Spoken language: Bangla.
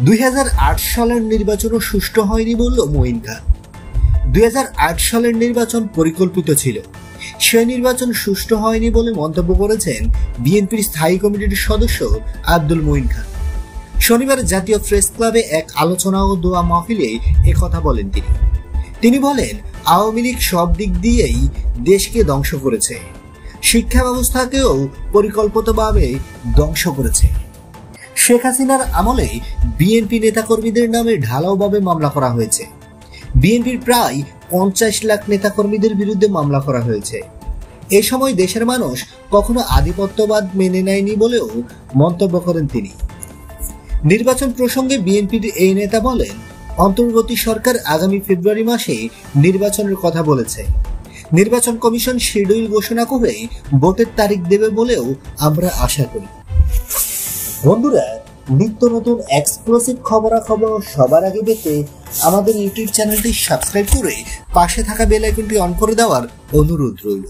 2008 সালের নির্বাচনও সুষ্ঠু হয়নি বলল মঈন খান। 2008 সালের নির্বাচন পরিকল্পিত ছিল, সে নির্বাচন সুষ্ঠু হয়নি বলে মন্তব্য করেছেন বিএনপির স্থায়ী কমিটির সদস্য আব্দুল মঈন খান। শনিবার জাতীয় প্রেস ক্লাবে এক আলোচনা ও দোয়া মাহফিলে একথা বলেন তিনি বলেন, আওয়ামী লীগ সব দিক দিয়েই দেশকে ধ্বংস করেছে, শিক্ষা ব্যবস্থাকেও পরিকল্পিতভাবে ধ্বংস করেছে। শেখ হাসিনার আমলে বিএনপি নেতাকর্মীদের নামে ঢালাওভাবে মামলা করা হয়েছে। বিএনপির প্রায় 50 লাখ নেতাকর্মীদের বিরুদ্ধে মামলা করা হয়েছে। এই সময় দেশের মানুষ কখনো আধিপত্যবাদ মেনে নেয়নি বলেও মন্তব্য করেন তিনি। নির্বাচন প্রসঙ্গে বিএনপির এই নেতা বলেন, অন্তর্বর্তী সরকার আগামী ফেব্রুয়ারি মাসে নির্বাচনের কথা বলেছে। নির্বাচন কমিশন শিডিউল ঘোষণা করে ভোটের তারিখ দেবে বলেও আমরা আশা করি। বন্ধুরা, নিত্য নতুন এক্সক্লুসিভ খবরাখবর সবার আগে পেতে আমাদের ইউটিউব চ্যানেলটি সাবস্ক্রাইব করে পাশে থাকা বেল আইকনটি অন করে দেওয়ার অনুরোধ রইল।